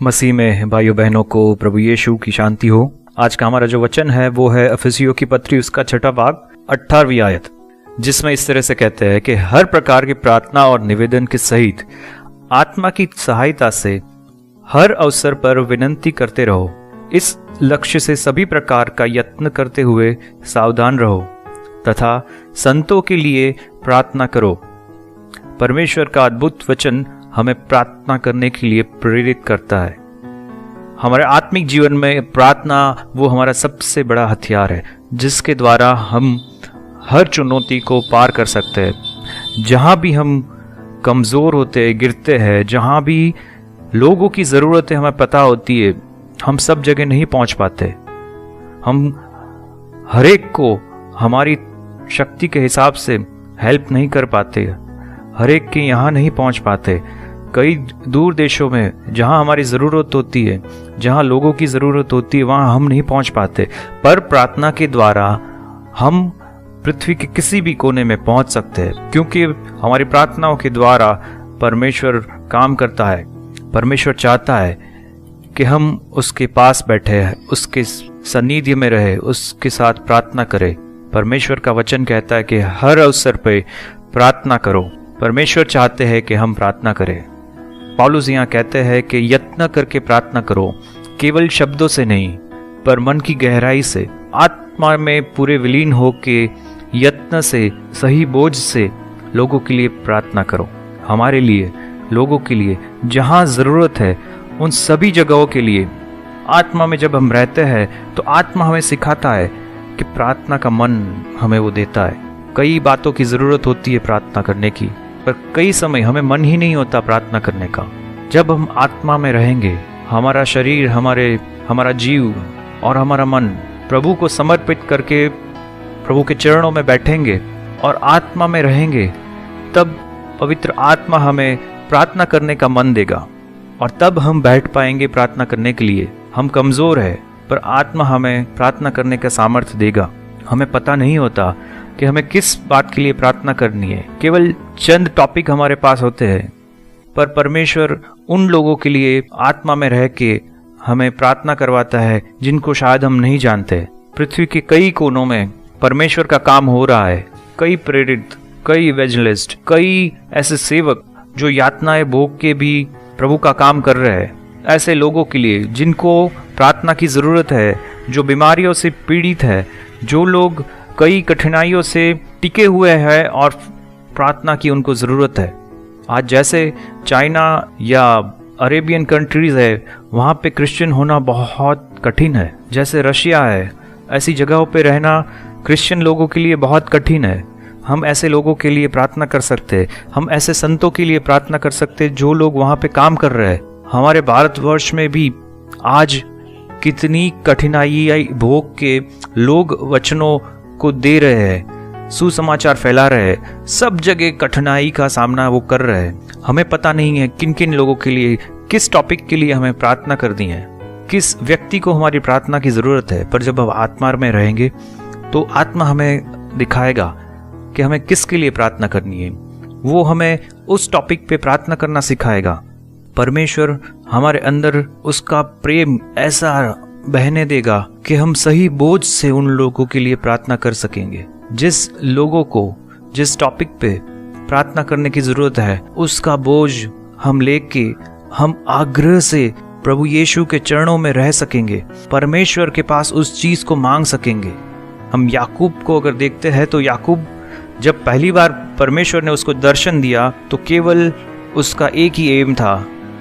मसीह में भाइयों बहनों को प्रभु यीशु की शांति हो। आज का हमारा जो वचन है वो है इफिसियों की पत्री उसका 6 भाग 18वीं आयत, जिसमें इस तरह से कहते हैं कि हर प्रकार की प्रार्थना और निवेदन के सहित आत्मा की सहायता से हर अवसर पर विनती करते रहो। इस लक्ष्य से सभी प्रकार का यत्न करते हुए सावधान रहो तथा संतों के लिए प्रार्थना करो। परमेश्वर का अद्भुत वचन हमें प्रार्थना करने के लिए प्रेरित करता है। हमारे आत्मिक जीवन में प्रार्थना वो हमारा सबसे बड़ा हथियार है, जिसके द्वारा हम हर चुनौती को पार कर सकते हैं। जहाँ भी हम कमज़ोर होते हैं, गिरते हैं, जहाँ भी लोगों की ज़रूरतें हमें पता होती है, हम सब जगह नहीं पहुँच पाते। हम हर एक को हमारी शक्ति के हिसाब से हेल्प नहीं कर पाते, हर एक के यहाँ नहीं पहुँच पाते। कई दूर देशों में जहाँ हमारी ज़रूरत होती है, जहाँ लोगों की ज़रूरत होती है, वहाँ हम नहीं पहुँच पाते। पर प्रार्थना के द्वारा हम पृथ्वी के किसी भी कोने में पहुँच सकते हैं, क्योंकि हमारी प्रार्थनाओं के द्वारा परमेश्वर काम करता है। परमेश्वर चाहता है कि हम उसके पास बैठे, उसके सानिध्य में रहे, उसके साथ प्रार्थना करें। परमेश्वर का वचन कहता है कि हर अवसर पे प्रार्थना करो। परमेश्वर चाहते हैं कि हम प्रार्थना करें। पौलुस यहाँ कहते हैं कि यत्न करके प्रार्थना करो, केवल शब्दों से नहीं पर मन की गहराई से, आत्मा में पूरे विलीन हो के यत्न से, सही बोझ से लोगों के लिए प्रार्थना करो। हमारे लिए, लोगों के लिए, जहाँ ज़रूरत है उन सभी जगहों के लिए। आत्मा में जब हम रहते हैं तो आत्मा हमें सिखाता है कि प्रार्थना का मन हमें वो देता है। कई बातों की ज़रूरत होती है प्रार्थना करने की, पर कई समय हमें मन ही नहीं होता प्रार्थना करने का। जब हम आत्मा में रहेंगे, हमारा शरीर, हमारा जीव और हमारा मन प्रभु को समर्पित करके प्रभु के चरणों में बैठेंगे और आत्मा में रहेंगे, तब पवित्र आत्मा हमें प्रार्थना करने का मन देगा और तब हम बैठ पाएंगे प्रार्थना करने के लिए। हम कमज़ोर हैं, पर आत्मा हमें प्रार्थना करने का सामर्थ्य देगा। हमें पता नहीं होता कि हमें किस बात के लिए प्रार्थना करनी है, केवल चंद टॉपिक हमारे पास होते हैं, पर परमेश्वर उन लोगों के लिए आत्मा में रह के हमें प्रार्थना करवाता है जिनको शायद हम नहीं जानते। पृथ्वी के कई कोनों में परमेश्वर का काम हो रहा है। कई प्रेरित, कई इवेंजलिस्ट, कई ऐसे सेवक जो यातनाएं भोग के भी प्रभु का काम कर रहे हैं। ऐसे लोगों के लिए जिनको प्रार्थना की ज़रूरत है, जो बीमारियों से पीड़ित है, जो लोग कई कठिनाइयों से टिके हुए हैं और प्रार्थना की उनको ज़रूरत है। आज जैसे चाइना या अरेबियन कंट्रीज़ है, वहाँ पे क्रिश्चियन होना बहुत कठिन है। जैसे रशिया है, ऐसी जगहों पे रहना क्रिश्चियन लोगों के लिए बहुत कठिन है। हम ऐसे लोगों के लिए प्रार्थना कर सकते हैं, हम ऐसे संतों के लिए प्रार्थना कर सकते हैं जो लोग वहाँ पे काम कर रहे हैं। हमारे भारतवर्ष में भी आज कितनी कठिनाई भोग के लोग वचनों को दे रहे हैं, सुसमाचार फैला रहे हैं, सब जगह कठिनाई का सामना वो कर रहे हैं। हमें पता नहीं है किन किन लोगों के लिए, किस टॉपिक के लिए हमें प्रार्थना करनी है, किस व्यक्ति को हमारी प्रार्थना की ज़रूरत है। पर जब हम आत्मा में रहेंगे तो आत्मा हमें दिखाएगा कि हमें किसके लिए प्रार्थना करनी है। वो हमें उस टॉपिक पे प्रार्थना करना सिखाएगा। परमेश्वर हमारे अंदर उसका प्रेम ऐसा बहने देगा कि हम सही बोझ से उन लोगों के लिए प्रार्थना कर सकेंगे। जिस लोगों को जिस टॉपिक पे प्रार्थना करने की ज़रूरत है, उसका बोझ हम लेके हम आग्रह से प्रभु यीशु के चरणों में रह सकेंगे, परमेश्वर के पास उस चीज़ को मांग सकेंगे। हम याकूब को अगर देखते हैं तो याकूब जब पहली बार परमेश्वर ने उसको दर्शन दिया तो केवल उसका एक ही एम था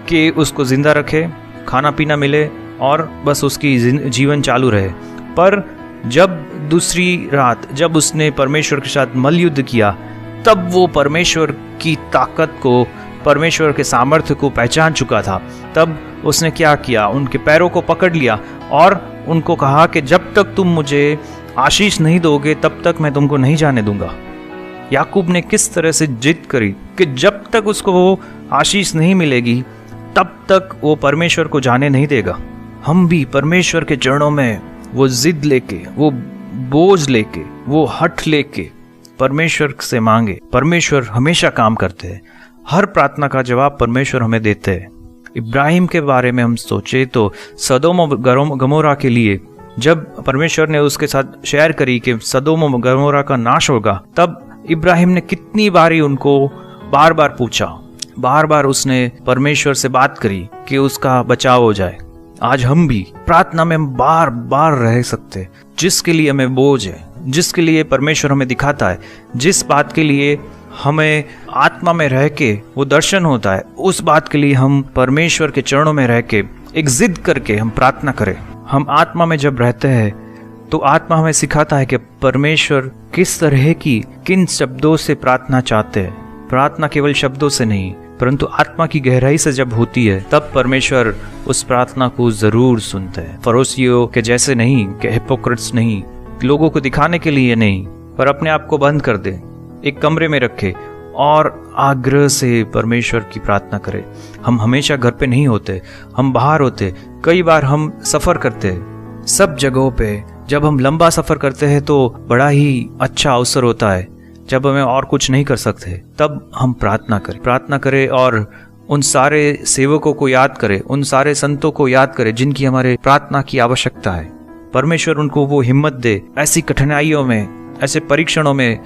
कि उसको जिंदा रखे, खाना पीना मिले और बस उसकी जीवन चालू रहे। पर जब दूसरी रात जब उसने परमेश्वर के साथ मल्ल युद्ध किया, तब वो परमेश्वर की ताकत को, परमेश्वर के सामर्थ्य को पहचान चुका था। तब उसने क्या किया, उनके पैरों को पकड़ लिया और उनको कहा कि जब तक तुम मुझे आशीष नहीं दोगे तब तक मैं तुमको नहीं जाने दूंगा। याकूब ने किस तरह से जिद करी कि जब तक उसको वो आशीष नहीं मिलेगी तब तक वो परमेश्वर को जाने नहीं देगा। हम भी परमेश्वर के चरणों में वो जिद लेके, वो बोझ लेके, वो हठ लेके परमेश्वर से मांगे। परमेश्वर हमेशा काम करते हैं, हर प्रार्थना का जवाब परमेश्वर हमें देते हैं। इब्राहिम के बारे में हम सोचे तो सदोम और गमोरा के लिए जब परमेश्वर ने उसके साथ शेयर करी कि सदोम और गमोरा का नाश होगा, तब इब्राहिम ने कितनी बारी उनको बार बार पूछा, बार बार उसने परमेश्वर से बात करी कि उसका बचाव हो जाए। आज हम भी प्रार्थना में हम बार बार रह सकते, जिसके लिए हमें बोझ है, जिसके लिए परमेश्वर हमें दिखाता है, जिस बात के लिए हमें आत्मा में रह के वो दर्शन होता है, उस बात के लिए हम परमेश्वर के चरणों में रह के एक जिद करके हम प्रार्थना करें। हम आत्मा में जब रहते हैं तो आत्मा हमें सिखाता है कि परमेश्वर किस तरह की किन शब्दों से प्रार्थना चाहते हैं। प्रार्थना केवल शब्दों से नहीं, परंतु आत्मा की गहराई से जब होती है तब परमेश्वर उस प्रार्थना को जरूर सुनते हैं। फरोसियों के जैसे नहीं, कि हिपोक्रेट्स नहीं, लोगों को दिखाने के लिए नहीं, पर अपने आप को बंद कर दे, एक कमरे में रखे और आग्रह से परमेश्वर की प्रार्थना करें। हम हमेशा घर पे नहीं होते, हम बाहर होते, कई बार हम सफर करते हैं। सब जगहों पे जब हम लंबा सफर करते हैं तो बड़ा ही अच्छा अवसर होता है। जब हमें और कुछ नहीं कर सकते तब हम प्रार्थना करें और उन सारे सेवकों को याद करें, उन सारे संतों को याद करें जिनकी हमारे प्रार्थना की आवश्यकता है। परमेश्वर उनको वो हिम्मत दे, ऐसी कठिनाइयों में, ऐसे परीक्षणों में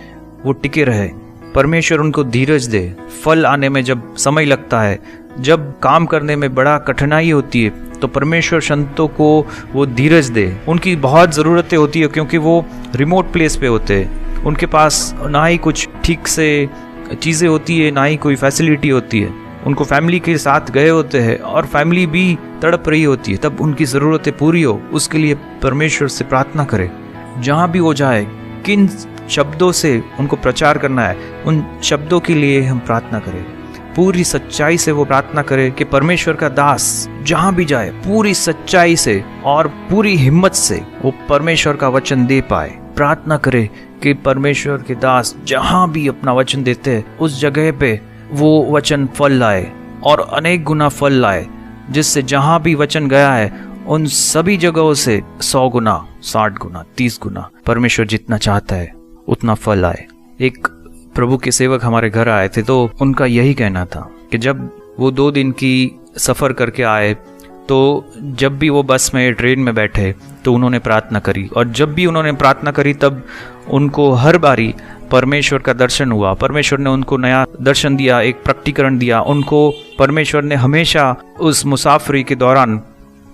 वो टिके रहे। परमेश्वर उनको धीरज दे। फल आने में जब समय लगता है, जब काम करने में बड़ा कठिनाई होती है, तो परमेश्वर संतों को वो धीरज दे। उनकी बहुत ज़रूरतें होती है क्योंकि वो रिमोट प्लेस पे होते हैं, उनके पास ना ही कुछ ठीक से चीज़ें होती है, ना ही कोई फैसिलिटी होती है। उनको फैमिली के साथ गए होते हैं और फैमिली भी तड़प रही होती है, तब उनकी ज़रूरतें पूरी हो उसके लिए परमेश्वर से प्रार्थना करें। जहाँ भी वो जाए, किन शब्दों से उनको प्रचार करना है, उन शब्दों के लिए हम प्रार्थना करें। पूरी सच्चाई से वो प्रार्थना करे कि परमेश्वर का दास जहाँ भी जाए पूरी सच्चाई से और पूरी हिम्मत से वो परमेश्वर का वचन दे पाए। प्रार्थना करे कि परमेश्वर के दास जहाँ भी अपना वचन देते हैं उस जगह पे वो वचन फल लाए और अनेक गुना फल लाए, जिससे जहाँ भी वचन गया है उन सभी जगहों से 100 गुना, 60 गुना, 30 गुना परमेश्वर जितना चाहता है उतना फल आए। एक प्रभु के सेवक हमारे घर आए थे तो उनका यही कहना था कि जब वो 2 दिन की सफ़र करके आए तो जब भी वो बस में, ट्रेन में बैठे तो उन्होंने प्रार्थना करी, और जब भी उन्होंने प्रार्थना करी तब उनको हर बारी परमेश्वर का दर्शन हुआ। परमेश्वर ने उनको नया दर्शन दिया, एक प्रकटीकरण दिया। उनको परमेश्वर ने हमेशा उस मुसाफरी के दौरान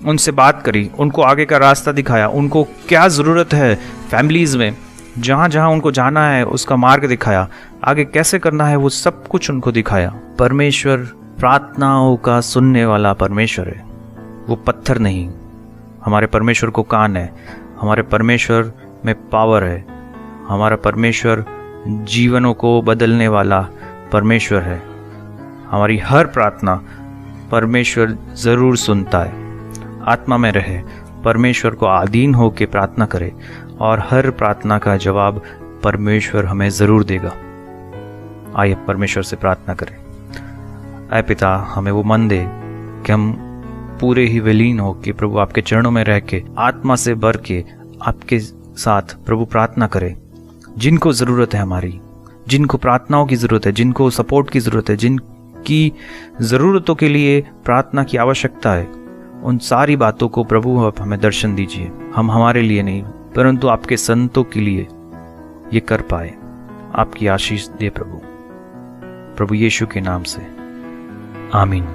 उनसे बात करी, उनको आगे का रास्ता दिखाया, उनको क्या ज़रूरत है फैमिलीज़ में, जहाँ जहाँ उनको जाना है उसका मार्ग दिखाया, आगे कैसे करना है वो सब कुछ उनको दिखाया। परमेश्वर प्रार्थनाओं का सुनने वाला परमेश्वर है, वो पत्थर नहीं। हमारे परमेश्वर को कान है, हमारे परमेश्वर में पावर है, हमारा परमेश्वर जीवनों को बदलने वाला परमेश्वर है। हमारी हर प्रार्थना परमेश्वर ज़रूर सुनता है। आत्मा में रहे, परमेश्वर को अधीन होकर प्रार्थना करे और हर प्रार्थना का जवाब परमेश्वर हमें ज़रूर देगा। आइए परमेश्वर से प्रार्थना करें। ऐ पिता, हमें वो मन दे कि हम पूरे ही विलीन हो कि प्रभु आपके चरणों में रह के आत्मा से भर के आपके साथ प्रभु प्रार्थना करें। जिनको ज़रूरत है हमारी, जिनको प्रार्थनाओं की ज़रूरत है, जिनको सपोर्ट की ज़रूरत है, जिनकी ज़रूरतों के लिए प्रार्थना की आवश्यकता है, उन सारी बातों को प्रभु आप हमें दर्शन दीजिए। हम हमारे लिए नहीं परंतु आपके संतों के लिए ये कर पाए। आपकी आशीष दे प्रभु, प्रभु यीशु के नाम से, आमीन।